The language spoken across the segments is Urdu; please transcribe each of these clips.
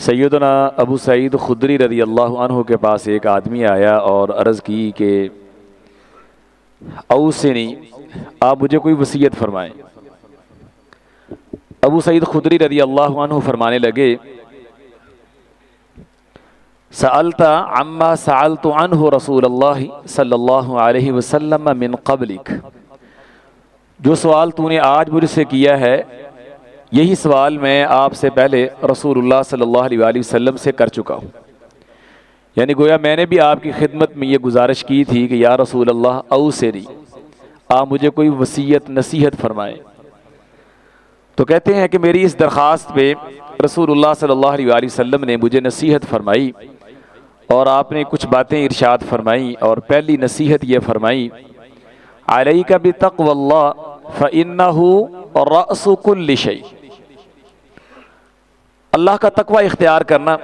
سیدنا ابو سعید خدری رضی اللہ عنہ کے پاس ایک آدمی آیا اور عرض کی کہ اوصنی، آپ مجھے کوئی وصیت فرمائیں۔ ابو سعید خدری رضی اللہ عنہ فرمانے لگے سألت عما سألت عنہ رسول اللہ صلی اللہ علیہ وسلم من قبلک، جو سوال تو نے آج مجھ سے کیا ہے یہی سوال میں آپ سے پہلے رسول اللہ صلی اللہ علیہ وآلہ وسلم سے کر چکا ہوں۔ یعنی گویا میں نے بھی آپ کی خدمت میں یہ گزارش کی تھی کہ یا رسول اللہ اوصنی، آپ مجھے کوئی وصیت نصیحت فرمائیں۔ تو کہتے ہیں کہ میری اس درخواست پہ رسول اللہ صلی اللہ علیہ وآلہ وسلم نے مجھے نصیحت فرمائی اور آپ نے کچھ باتیں ارشاد فرمائیں، اور پہلی نصیحت یہ فرمائی علیک بتقوی اللہ فإنہ رأس کل شیء، اللہ کا تقوی اختیار کرنا،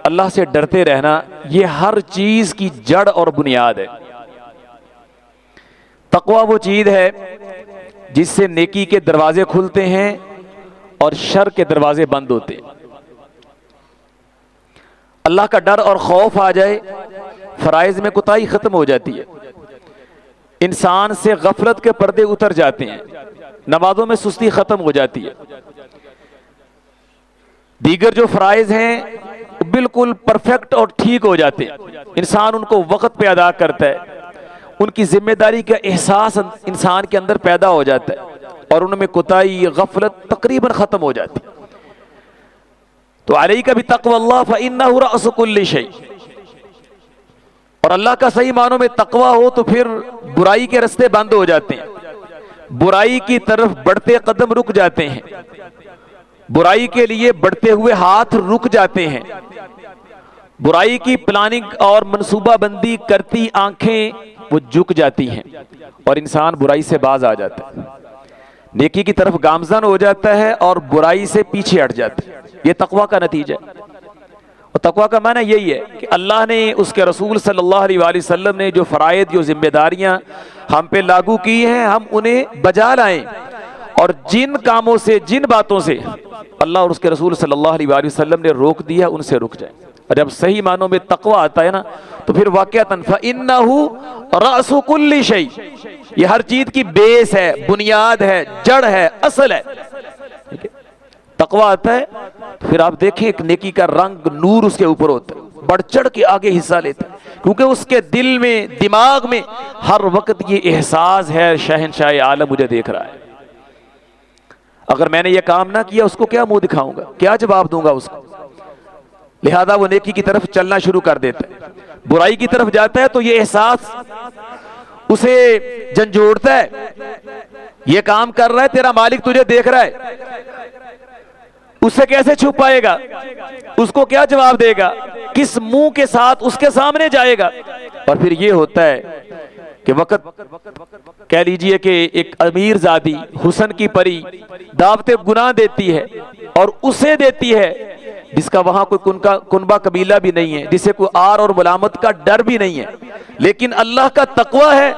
اللہ سے ڈرتے رہنا، یہ ہر چیز کی جڑ اور بنیاد ہے۔ تقوی وہ چیز ہے جس سے نیکی کے دروازے کھلتے ہیں اور شر کے دروازے بند ہوتے ہیں۔ اللہ کا ڈر اور خوف آ جائے، فرائض میں کوتاہی ختم ہو جاتی ہے، انسان سے غفلت کے پردے اتر جاتے ہیں، نمازوں میں سستی ختم ہو جاتی ہے، دیگر جو فرائض ہیں بالکل پرفیکٹ اور ٹھیک ہو جاتے ہیں، انسان ان کو وقت پہ ادا کرتا ہے، ان کی ذمہ داری کا احساس انسان کے اندر پیدا ہو جاتا ہے، اور ان میں کوتاہی غفلت تقریباً ختم ہو جاتی ہے۔ تو علیک بتقوی اللہ فإنہ رأس کل شیء، اور اللہ کا صحیح معنوں میں تقوی ہو تو پھر برائی کے رستے بند ہو جاتے ہیں، برائی کی طرف بڑھتے قدم رک جاتے ہیں، برائی کے لیے بڑھتے ہوئے ہاتھ رک جاتے ہیں، برائی کی پلاننگ اور منصوبہ بندی کرتی آنکھیں وہ جھک جاتی ہیں، اور انسان برائی سے باز آ جاتا ہے، نیکی کی طرف گامزن ہو جاتا ہے اور برائی سے پیچھے ہٹ جاتا ہے۔ یہ تقوی کا نتیجہ ہے، اور تقوی کا معنی یہی ہے کہ اللہ نے اس کے رسول صلی اللہ علیہ وآلہ وسلم نے جو فرائض، جو ذمہ داریاں ہم پہ لاگو کی ہیں، ہم انہیں بجا لائیں، اور جن کاموں سے، جن باتوں سے اللہ اور اس کے رسول صلی اللہ علیہ وآلہ وسلم نے روک دیا ان سے رک جائیں۔ اور جب صحیح معنوں میں تقوی آتا ہے نا تو پھر واقعتاً فإنہ رأس کل شیء، یہ ہر چیز کی بیس ہے، بنیاد ہے، جڑ ہے، اصل ہے۔ تقوی آتا ہے تو پھر آپ دیکھیں ایک نیکی کا رنگ، نور اس کے اوپر ہوتا ہے، بڑھ چڑھ کے آگے حصہ لیتا ہے، کیونکہ اس کے دل میں، دماغ میں ہر وقت یہ احساس ہے شہنشاہ عالم مجھے دیکھ رہا ہے، اگر میں نے یہ کام نہ کیا اس کو کیا منہ دکھاؤں گا، کیا جواب دوں گا اس کو، لہذا وہ نیکی کی طرف چلنا شروع کر دیتا ہے۔ برائی کی طرف جاتا ہے تو یہ احساس اسے جھنجھوڑتا ہے، یہ کام کر رہا ہے، تیرا مالک تجھے دیکھ رہا ہے، اس سے کیسے چھپ پائے گا، اس کو کیا جواب دے گا، کس منہ کے ساتھ اس کے سامنے جائے گا۔ اور پھر یہ ہوتا ہے کہ وقت کہہ لیجئے کہ ایک امیر زادی، حسن کی پری دعوت گناہ دیتی ہے، اور اسے دیتی ہے جس کا وہاں کوئی کنبہ قبیلہ بھی نہیں ہے، جسے کوئی آر اور ملامت کا ڈر بھی نہیں ہے، لیکن اللہ کا تقوی ہے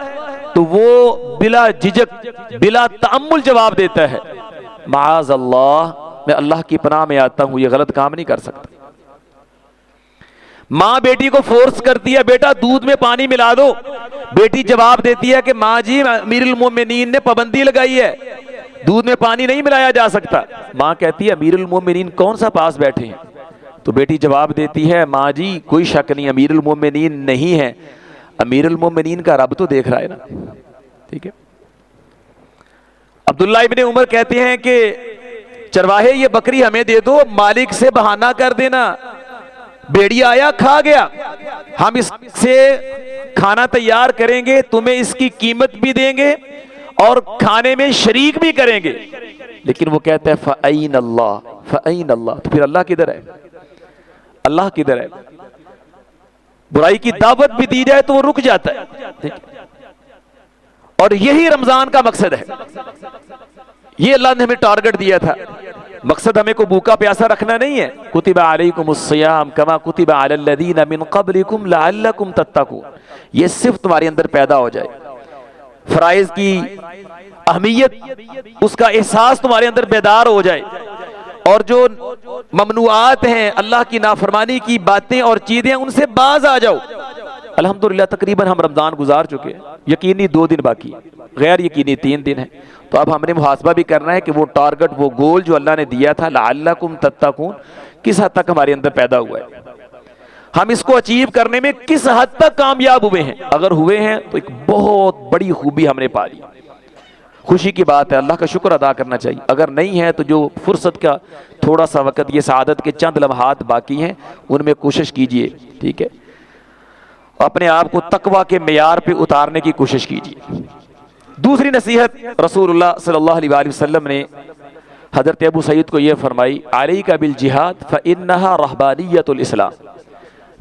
تو وہ بلا جھجک، بلا تأمل جواب دیتا ہے، معاذ اللہ، میں اللہ کی پناہ میں آتا ہوں، یہ غلط کام نہیں کر سکتا۔ ماں بیٹی کو فورس کرتی ہے، بیٹا دودھ میں پانی ملا دو، بیٹی جواب دیتی ہے کہ ماں جی امیر المومنین نے پابندی لگائی ہے، دودھ میں پانی نہیں ملایا جا سکتا۔ ماں کہتی ہے امیر المومنین کون سا پاس بیٹھے ہیں؟ تو بیٹی جواب دیتی ہے ماں جی کوئی شک نہیں، امیر المومنین نہیں ہے، امیر المومنین کا رب تو دیکھ رہا ہے نا۔ ٹھیک ہے، عبداللہ ابن عمر کہتے ہیں کہ چرواہے یہ بکری ہمیں دے دو، مالک سے بہانہ کر دینا، بھیڑیا آیا کھا گیا، ہم اس سے کھانا تیار کریں گے، تمہیں اس کی قیمت بھی دیں گے اور کھانے میں شریک بھی کریں گے۔ لیکن وہ کہتا ہے فَأَيْنَ اللَّهُ فَأَيْنَ اللَّهُ، تو پھر اللہ کدھر ہے، اللہ کدھر ہے؟ برائی کی دعوت بھی دی جائے تو وہ رک جاتا ہے، اور یہی رمضان کا مقصد ہے، یہ اللہ نے ہمیں ٹارگٹ دیا تھا۔ مقصد ہمیں کو بھوکا پیاسا رکھنا نہیں ہے، کتب علیکم الصیام کما کتب علی الذین من قبلکم لعلکم تتقون، یہ صرف تمہارے اندر پیدا ہو جائے، فرائض کی اہمیت، اس کا احساس تمہارے اندر بیدار ہو جائے، اور جو ممنوعات ہیں، اللہ کی نافرمانی کی باتیں اور چیزیں، ان سے باز آ جاؤ۔ الحمدللہ تقریباً ہم رمضان گزار چکے ہیں، یقینی 2 دن باقی ہے، غیر یقینی 3 دن ہے۔ تو اب ہم نے محاسبہ بھی کرنا ہے کہ وہ ٹارگٹ، وہ گول جو اللہ نے دیا تھا لعلکم تتقون، کس حد تک ہمارے اندر پیدا ہوا ہے، ہم اس کو اچیو کرنے میں کس حد تک کامیاب ہوئے ہیں۔ اگر ہوئے ہیں تو ایک بہت بڑی خوبی ہم نے پا لی، خوشی کی بات ہے، اللہ کا شکر ادا کرنا چاہیے۔ اگر نہیں ہے تو جو فرصت کا تھوڑا سا وقت، یہ سعادت کے چند لمحات باقی ہیں، ان میں کوشش کیجئے، ٹھیک ہے، اپنے آپ کو تقویٰ کے معیار پہ اتارنے کی کوشش کیجئے۔ دوسری نصیحت رسول اللہ صلی اللہ علیہ وآلہ وسلم نے حضرت ابو سعید کو یہ فرمائی، علیک بالجہاد فإنہا رہبانیت الاسلام،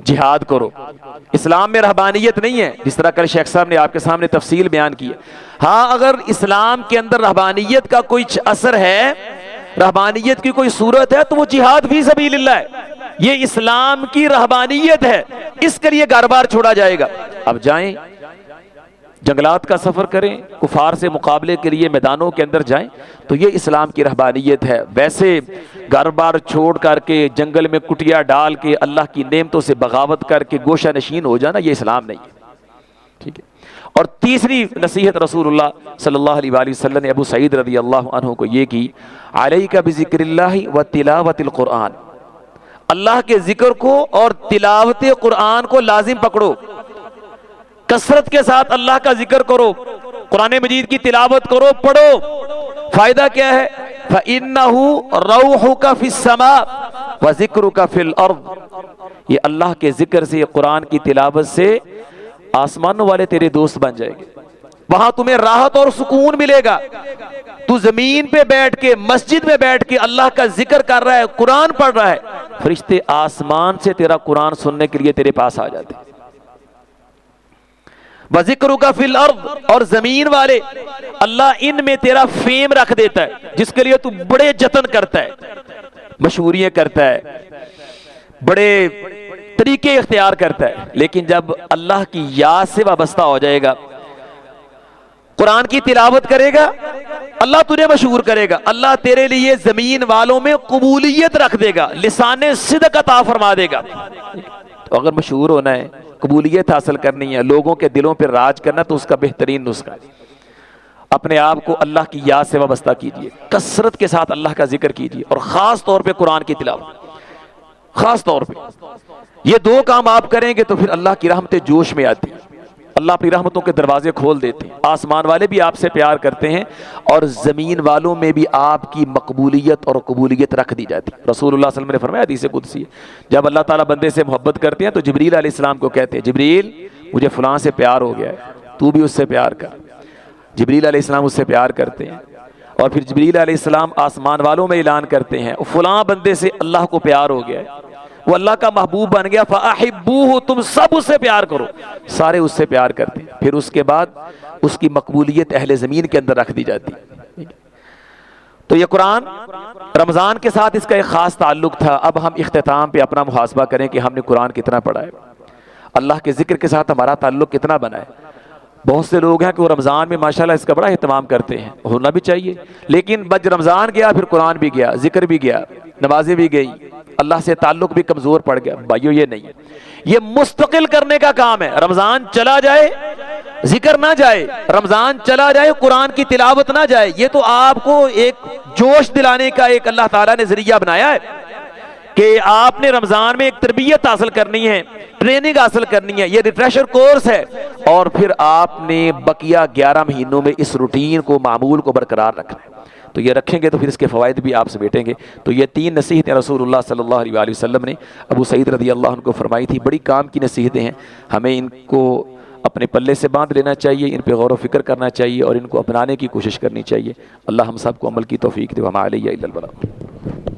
جہاد کرو۔ اسلام میں رہبانیت نہیں ہے، جس طرح کل شیخ صاحب نے آپ کے سامنے تفصیل بیان کی ہے۔ ہاں اگر اسلام کے اندر رہبانیت کا کوئی اثر ہے، رہبانیت کی کوئی صورت ہے، تو وہ جہاد فی سبیل اللہ ہے، یہ اسلام کی رہبانیت ہے، اس کے لیے گھر بار چھوڑا جائے گا۔ اب جائیں، جنگلات کا سفر کریں، کفار سے مقابلے کے لیے میدانوں کے اندر جائیں، تو یہ اسلام کی رہبانیت ہے۔ ویسے گھر بار چھوڑ کر کے جنگل میں کٹیا ڈال کے اللہ کی نعمتوں سے بغاوت کر کے گوشہ نشین ہو جانا، یہ اسلام نہیں ہے، ٹھیک ہے۔ اور تیسری نصیحت رسول اللہ صلی اللہ علیہ وآلہ وسلم نے ابو سعید رضی اللہ عنہ کو یہ کی، علیک بذکر اللہ و تلاوت القرآن، اللہ کے ذکر کو اور تلاوت قرآن کو لازم پکڑو، کثرت کے ساتھ اللہ کا ذکر کرو، قرآن مجید کی تلاوت کرو، پڑھو۔ فائدہ کیا ہے؟ فَإِنَّهُ رَوْحُكَ فِي السَّمَاءِ وَذِكْرُكَ فِي الْأَرْضِ، یہ اللہ کے ذکر سے، قرآن کی تلاوت سے آسمانوں والے تیرے دوست بن جائیں گے، وہاں تمہیں راحت اور سکون ملے گا۔ تو زمین پہ بیٹھ کے، مسجد میں بیٹھ کے اللہ کا ذکر کر رہا ہے، قرآن پڑھ رہا ہے، فرشتے آسمان سے تیرا قرآن سننے کے لیے تیرے پاس آ جاتے ہیں۔ وَذِكْرُكَ فِي الْأَرْضِ، اور زمین والے اللہ ان میں تیرا فیم رکھ دیتا ہے، جس کے لیے تو بڑے جتن کرتا ہے، مشہوریاں کرتا ہے، بڑے طریقے اختیار کرتا ہے، لیکن جب اللہ کی یاد سے وابستہ ہو جائے گا، قرآن کی تلاوت کرے گا، اللہ تجھے مشہور کرے گا، اللہ تیرے لیے زمین والوں میں قبولیت رکھ دے گا، لسان صدق عطا فرما دے گا۔ تو اگر مشہور ہونا ہے، قبولیت حاصل کرنی ہے، لوگوں کے دلوں پہ راج کرنا، تو اس کا بہترین نسخہ اپنے آپ کو اللہ کی یاد سے وابستہ کیجئے، کثرت کے ساتھ اللہ کا ذکر کیجئے، اور خاص طور پہ قرآن کی تلاوت، خاص طور پہ یہ 2 کام آپ کریں گے تو پھر اللہ کی رحمتیں جوش میں آتی ہیں، اللہ اپنی رحمتوں کے دروازے کھول دیتے ہیں، آسمان والے بھی آپ سے پیار کرتے ہیں، اور زمین والوں میں بھی آپ کی مقبولیت اور قبولیت رکھ دی جاتی ہے۔ رسول اللہ صلی اللہ علیہ وسلم نے فرمایا حدیث قدسی، جب اللہ تعالیٰ بندے سے محبت کرتے ہیں تو جبریل علیہ السلام کو کہتے ہیں، جبریل مجھے فلاں سے پیار ہو گیا ہے، تو بھی اس سے پیار کر۔ جبریل علیہ السلام اس سے پیار کرتے ہیں، اور پھر جبریل علیہ السلام آسمان والوں میں اعلان کرتے ہیں، فلاں بندے سے اللہ کو پیار ہو گیا ہے، وہ اللہ کا محبوب بن گیا، فَأَحِبُّوهُ، تم سب اس سے پیار کرو، سارے اس سے پیار کرتے ہیں، پھر اس کے بعد اس کی مقبولیت اہل زمین کے اندر رکھ دی جاتی ہے۔ تو یہ قرآن رمضان کے ساتھ اس کا ایک خاص تعلق تھا۔ اب ہم اختتام پہ اپنا محاسبہ کریں کہ ہم نے قرآن کتنا پڑھا ہے، اللہ کے ذکر کے ساتھ ہمارا تعلق کتنا بنا ہے۔ بہت سے لوگ ہیں کہ وہ رمضان میں ماشاءاللہ اس کا بڑا اہتمام کرتے ہیں، ہونا بھی چاہیے، لیکن بج رمضان گیا پھر قرآن بھی گیا، ذکر بھی گیا، نمازیں بھی گئی، اللہ سے تعلق بھی کمزور پڑ گیا۔ بھائیو یہ نہیں ہے، یہ مستقل کرنے کا کام ہے۔ رمضان چلا جائے ذکر نہ جائے، رمضان چلا جائے قرآن کی تلاوت نہ جائے، یہ تو آپ کو ایک جوش دلانے کا ایک اللہ تعالیٰ نے ذریعہ بنایا ہے کہ آپ نے رمضان میں ایک تربیت حاصل کرنی ہے، ٹریننگ حاصل کرنی ہے، یہ ریفریشر کورس ہے، اور پھر آپ نے بقیہ 11 مہینوں میں اس روٹین کو، معمول کو برقرار رکھنا ہے۔ تو یہ رکھیں گے تو پھر اس کے فوائد بھی آپ سے بیٹھیں گے۔ تو یہ 3 نصیحتیں رسول اللہ صلی اللہ علیہ وآلہ وسلم نے ابو سعید رضی اللہ عنہ کو فرمائی تھی، بڑی کام کی نصیحتیں ہیں، ہمیں ان کو اپنے پلے سے باندھ لینا چاہیے، ان پہ غور و فکر کرنا چاہیے، اور ان کو اپنانے کی کوشش کرنی چاہیے۔ اللہ ہم سب کو عمل کی توفیق دے، وما علیہ الا البلاغ۔